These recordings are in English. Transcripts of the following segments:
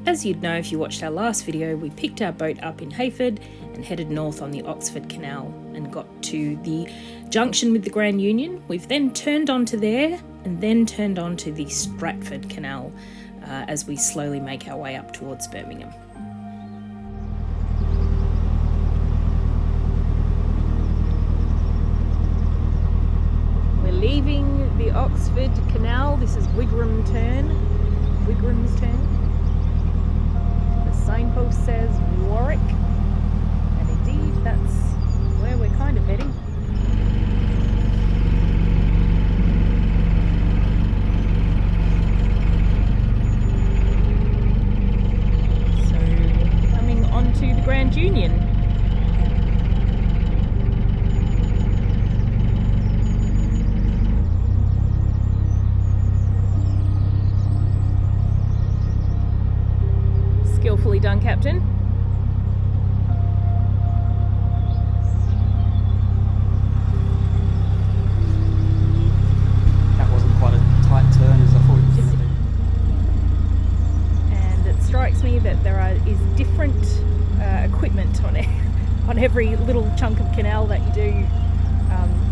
As you'd know if you watched our last video, we picked our boat up in Hayford and headed north on the Oxford Canal and got to the junction with the Grand Union. We've then turned onto there and then turned onto the Stratford Canal as we slowly make our way up towards Birmingham. We're leaving the Oxford Canal. This is Wigram's Turn. Signpost says Warwick, and indeed that's where we're kind of heading. So coming onto the Grand Union. Skillfully done, Captain. That wasn't quite a tight turn as I thought it was going to be. And it strikes me that is different equipment on every little chunk of canal that you do.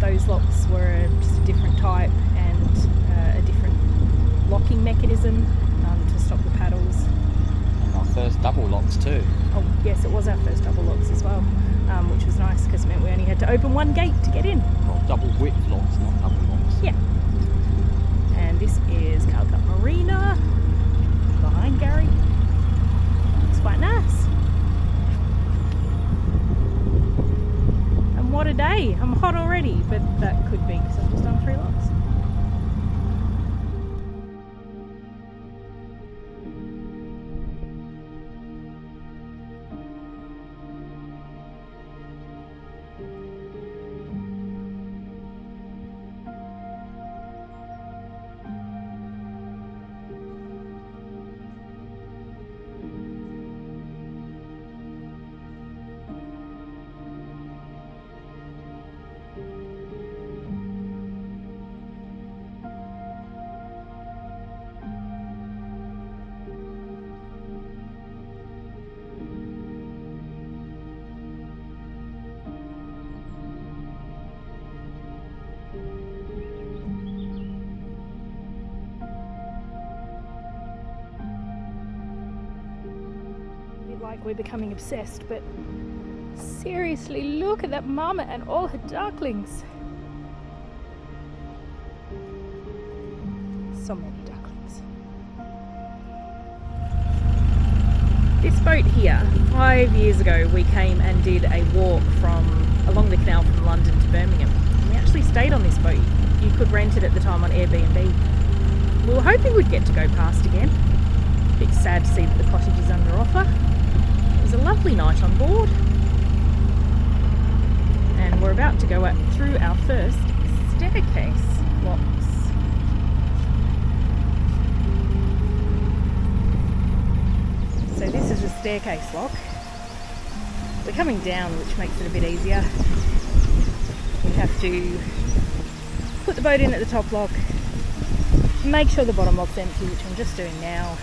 Those locks were just a different type and a different locking mechanism to stop the paddles. Our first double locks too. Oh yes, it was our first double locks as well, which was nice because it meant we only had to open one gate to get in. Well, double width locks, not double locks. Yeah. And this is Calcutt Marina, behind Gary. It's quite nice. And what a day! I'm hot already, but that could be because I've just done 3 locks. Like we're becoming obsessed, but seriously, look at that mama and all her ducklings. So many ducklings. This boat here, 5 years ago, we came and did a walk along the canal from London to Birmingham. And we actually stayed on this boat. You could rent it at the time on Airbnb. We were hoping we'd get to go past again. A bit sad to see that the cottage is under offer. It was a lovely night on board, and we're about to go through our first staircase locks. So this is a staircase lock. We're coming down, which makes it a bit easier. We have to put the boat in at the top lock, make sure the bottom lock's empty, which I'm just doing now.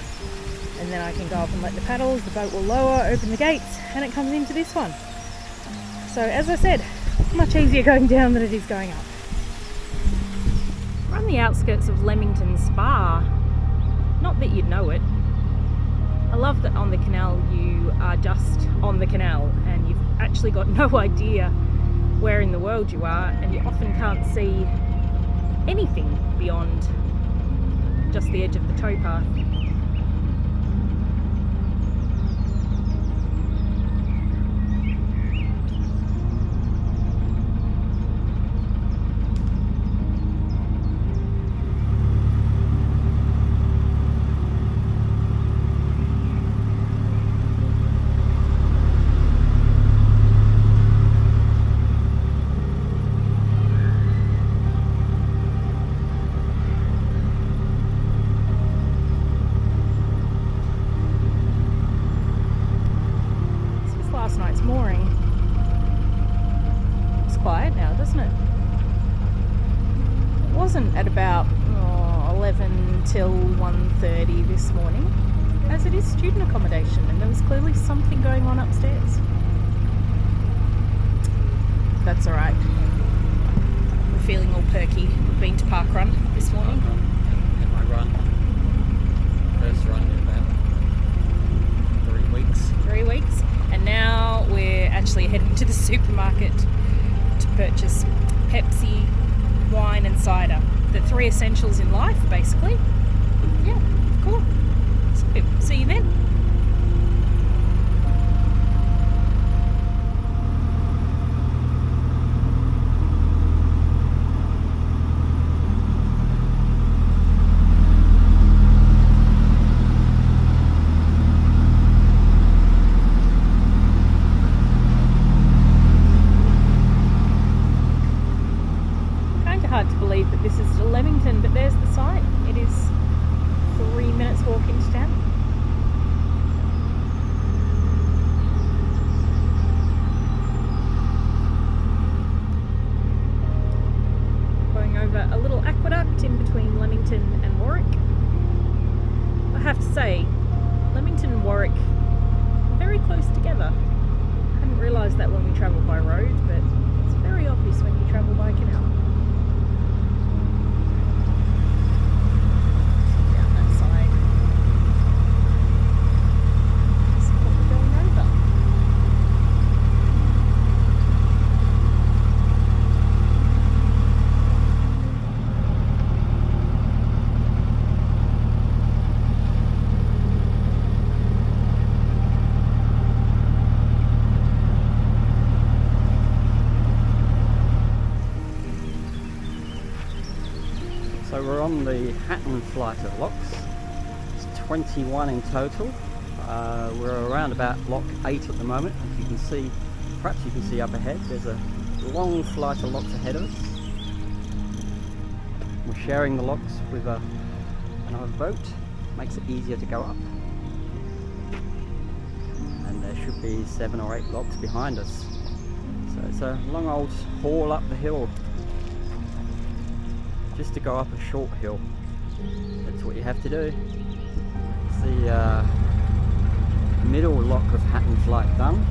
And then I can go up and let the paddles, the boat will lower, open the gates, and it comes into this one. So as I said, much easier going down than it is going up. We're on the outskirts of Leamington Spa. Not that you'd know it. I love that on the canal you are just on the canal and you've actually got no idea where in the world you are, and you often can't see anything beyond just the edge of the towpath. wasn't at about 11 till 1:30 this morning. as it is student accommodation, and there was clearly something going on upstairs. That's alright. We're feeling all perky. We've been to Park Run this morning. Had my run. First run in about 3 weeks. 3 weeks. And now we're actually heading to the supermarket to purchase Pepsi, wine and cider. The 3 essentials in life, basically. Yeah, cool. So, see you then. Hard to believe that this is Leamington, but there's the sign. It is 3 minutes walk into town. Going over a little aqueduct in between Leamington and Warwick. I have to say, Leamington and Warwick are very close together. I hadn't realised that when we travelled by road, but it's very obvious when you travel by canal. So we're on the Hatton flight of locks. It's 21 in total. We're around about lock 8 at the moment. As you can see, perhaps you can see up ahead, there's a long flight of locks ahead of us. We're sharing the locks with another boat. Makes it easier to go up. And there should be 7 or 8 locks behind us. So it's a long old haul up the hill. Just to go up a short hill. That's what you have to do. It's the middle lock of Hatton flight done.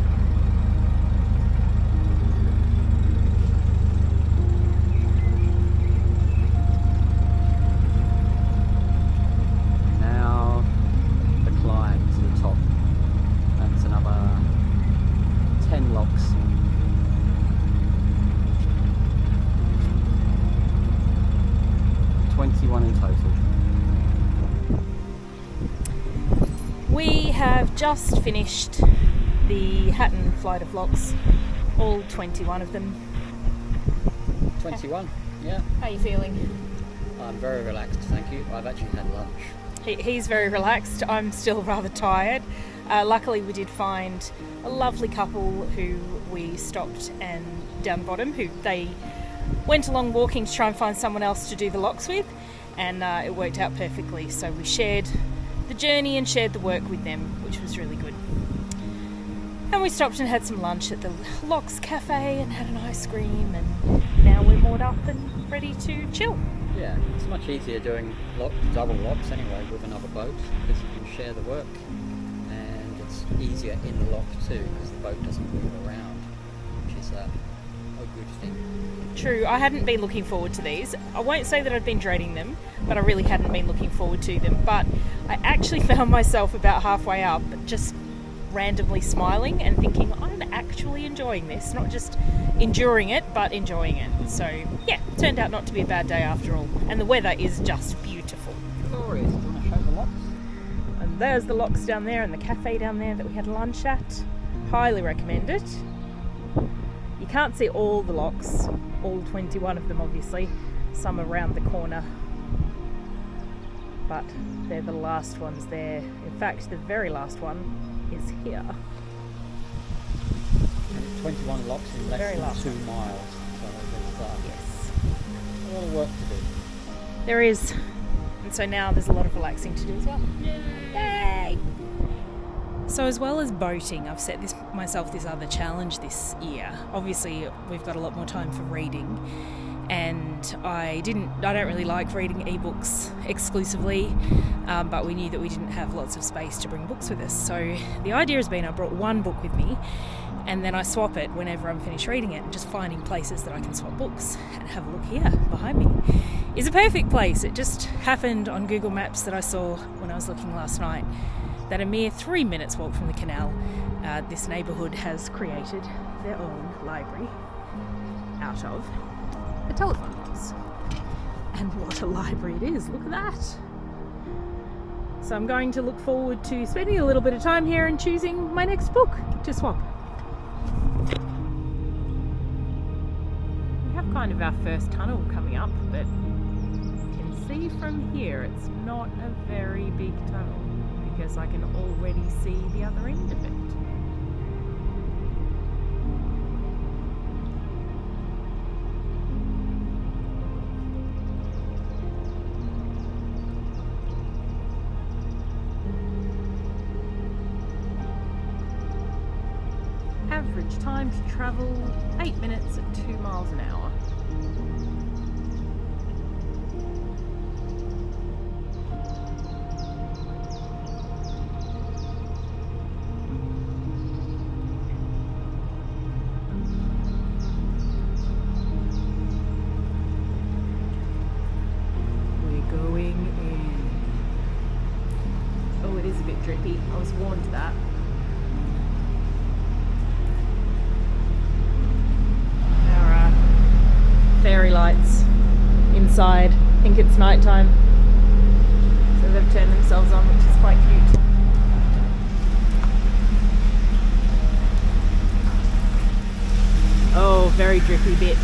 Now the climb to the top. That's another 10 locks. 21 in total. We have just finished the Hatton flight of locks, all 21 of them. 21, yeah. How are you feeling? I'm very relaxed, thank you. I've actually had lunch. He's very relaxed. I'm still rather tired. Luckily we did find a lovely couple who we stopped and down the bottom, who they went along walking to try and find someone else to do the locks with, and it worked out perfectly. So we shared the journey and shared the work with them, which was really good. And we stopped and had some lunch at the Locks Cafe and had an ice cream, and now we're moored up and ready to chill. Yeah, it's much easier doing double locks anyway with another boat, because you can share the work, and it's easier in the lock too because the boat doesn't move around, which is a good thing. True, I hadn't been looking forward to these. I won't say that I'd been dreading them, but I really hadn't been looking forward to them. But I actually found myself about halfway up just randomly smiling and thinking, I'm actually enjoying this, not just enduring it, but enjoying it. So yeah, turned out not to be a bad day after all, and the weather is just beautiful. Glorious. Do you want to show the locks? And there's the locks down there and the cafe down there that we had lunch at. Highly recommend it. You can't see all the locks, all 21 of them obviously, some around the corner, but they're the last ones there. In fact, the very last one is here. 21 locks in less than 2 miles, so there's Yes. a lot of work to do. There is, and so now there's a lot of relaxing to do as well. Yay! So as well as boating, I've set myself this other challenge this year. Obviously, we've got a lot more time for reading, and I don't really like reading ebooks exclusively, but we knew that we didn't have lots of space to bring books with us. So the idea has been I brought one book with me, and then I swap it whenever I'm finished reading it, and just finding places that I can swap books. And have a look here behind me is a perfect place. It just happened on Google Maps that I saw when I was looking last night, that a mere 3 minutes walk from the canal, this neighbourhood has created their own library out of a telephone box. And what a library it is, look at that. So I'm going to look forward to spending a little bit of time here and choosing my next book to swap. We have kind of our first tunnel coming up, but you can see from here it's not a very big tunnel because I can already see the other end of it. Average time to travel 8 minutes at 2 miles an hour. We're going in. Oh, it is a bit drippy. I was warned that. Fairy lights inside. I think it's night time, so they've turned themselves on, which is quite cute. Oh, very drippy bit.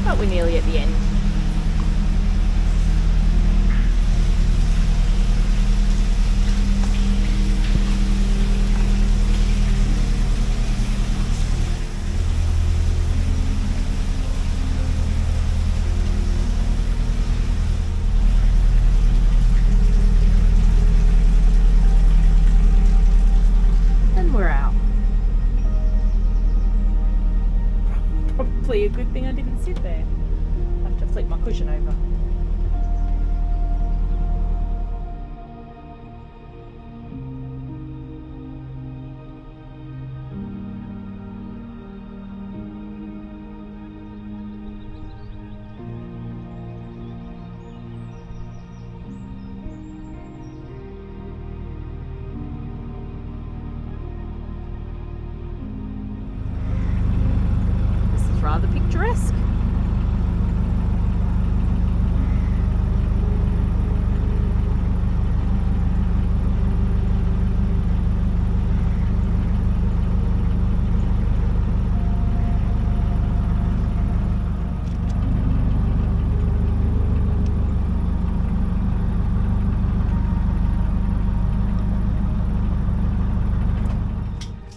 But we're nearly at the end. Probably a good thing I didn't sit there. I have to flip my cushion over. Rather picturesque.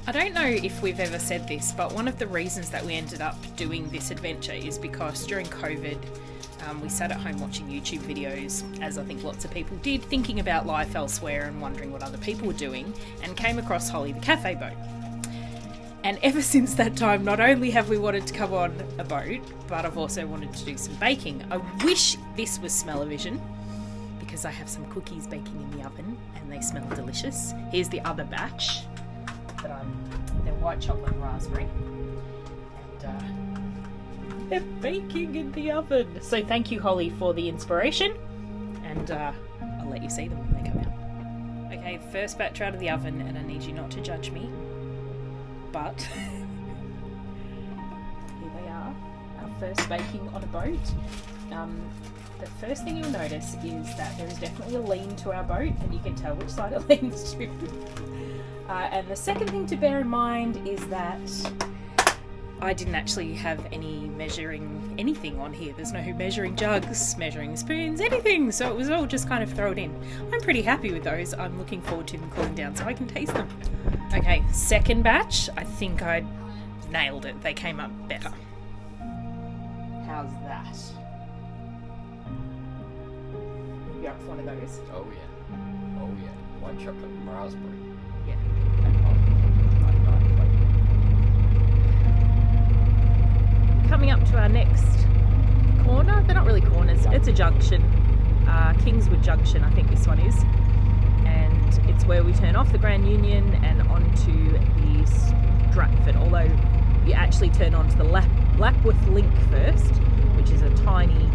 I don't know if we've ever said this, but one of the reasons that we ended up doing this adventure is because during COVID, we sat at home watching YouTube videos, as I think lots of people did, thinking about life elsewhere and wondering what other people were doing, and came across Holly the cafe boat. And ever since that time, not only have we wanted to come on a boat, but I've also wanted to do some baking. I wish this was smell-o-vision, because I have some cookies baking in the oven and they smell delicious. Here's the other batch. They're white chocolate and raspberry, and they're baking in the oven. So thank you, Holly, for the inspiration, and I'll let you see them when they come out. Okay, first batch out of the oven, and I need you not to judge me, but here they are, our first baking on a boat. The first thing you'll notice is that there is definitely a lean to our boat, and you can tell which side it leans to. And the second thing to bear in mind is that I didn't actually have any measuring anything on here. There's no measuring jugs, measuring spoons, anything. So it was all just kind of thrown in. I'm pretty happy with those. I'm looking forward to them cooling down so I can taste them. Okay, second batch. I think I nailed it. They came up better. How's that? love one of those. Oh yeah. Oh yeah. White chocolate and raspberry. Yeah. Coming up to our next corner. They're not really corners. It's a junction. Kingswood Junction, I think this one is. And it's where we turn off the Grand Union and onto the Stratford. Although you actually turn onto the Lapworth Link first, which is a tiny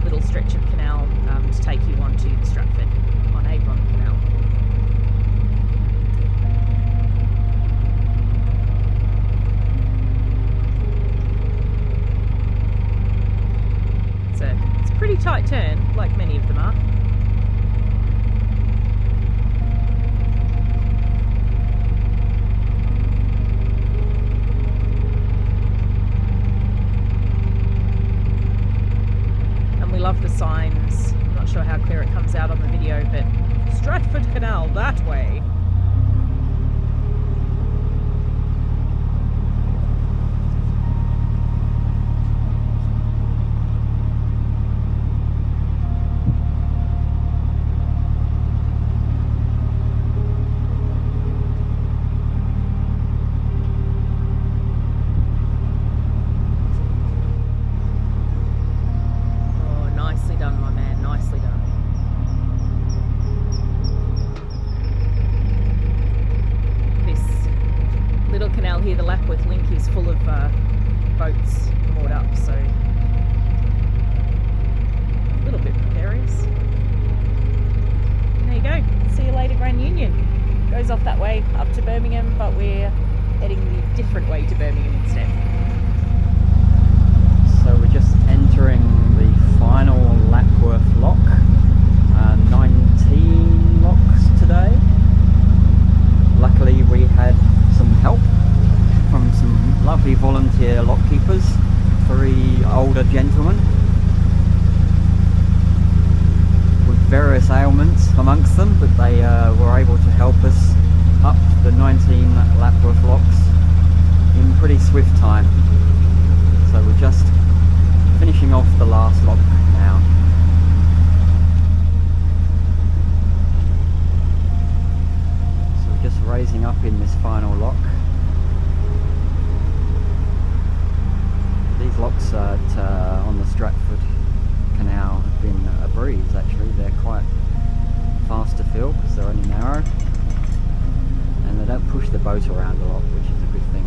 little stretch of canal to take you onto the Stratford-upon-Avon canal. It's a pretty tight turn, like many of them are. We love the signs. I'm not sure how clear it comes out on the video, but Stratford Canal that way. Canal here, the Lapworth Link, is full of boats moored up, so a little bit precarious. And there you go. See you later, Grand Union. Goes off that way up to Birmingham, but we're heading the different way to Birmingham instead. So we're just entering the final Lapworth lock. 19 locks today. Luckily we had some help from some lovely volunteer lock keepers, 3 older gentlemen with various ailments amongst them, but they were able to help us up the 19 Lapworth locks in pretty swift time. So we're just finishing off the last lock now. So we're just raising up in this final lock. These locks on the Stratford Canal have been a breeze actually. They're quite fast to fill because they're only narrow, and they don't push the boat around a lot, which is a good thing.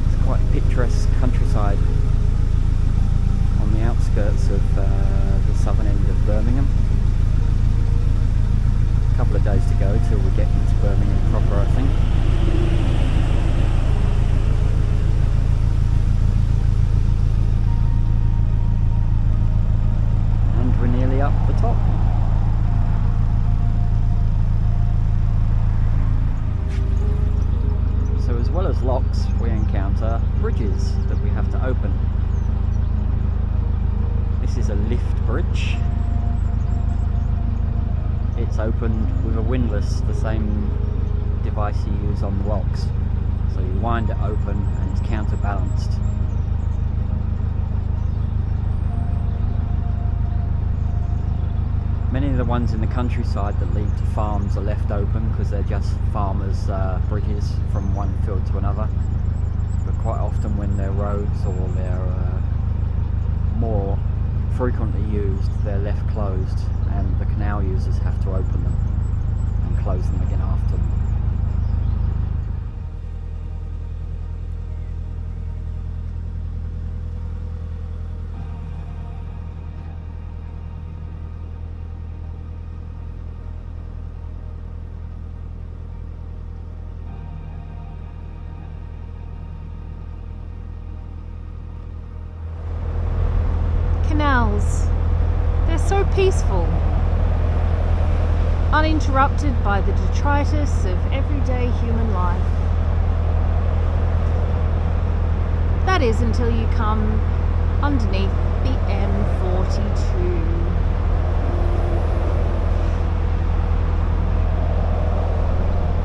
It's quite picturesque countryside on the outskirts of the southern end of Birmingham. A couple of days to go till we get into Birmingham proper, I think. And we're nearly up the top. So as well as locks, we encounter bridges that we have to open. This is a lift bridge. It's opened with a windlass, the same device you use on the locks. So you wind it open and it's counterbalanced. Many of the ones in the countryside that lead to farms are left open because they're just farmers' bridges from one field to another. But quite often when they're roads or they're more frequently used, they're left closed, and the canal users have to open them and close them again after them. Canals. They're so peaceful, uninterrupted by the detritus of everyday human life. That is until you come underneath the M42.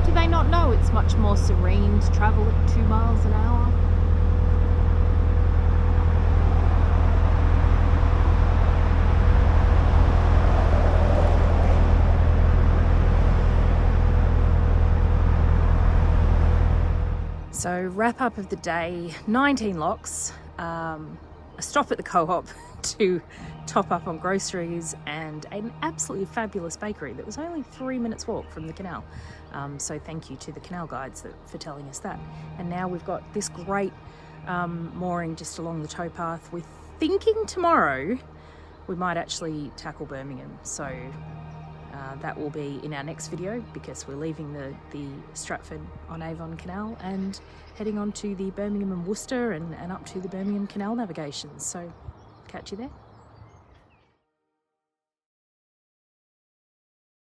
Do they not not know it's much more serene to travel at 2 miles an hour. So wrap up of the day, 19 locks, a stop at the co-op to top up on groceries, and an absolutely fabulous bakery that was only 3 minutes walk from the canal. So thank you to the canal guides for telling us that. And now we've got this great mooring just along the towpath. We're thinking tomorrow we might actually tackle Birmingham. So that will be in our next video, because we're leaving the Stratford-upon-Avon canal and heading on to the Birmingham and Worcester and up to the Birmingham canal navigation. So catch you there.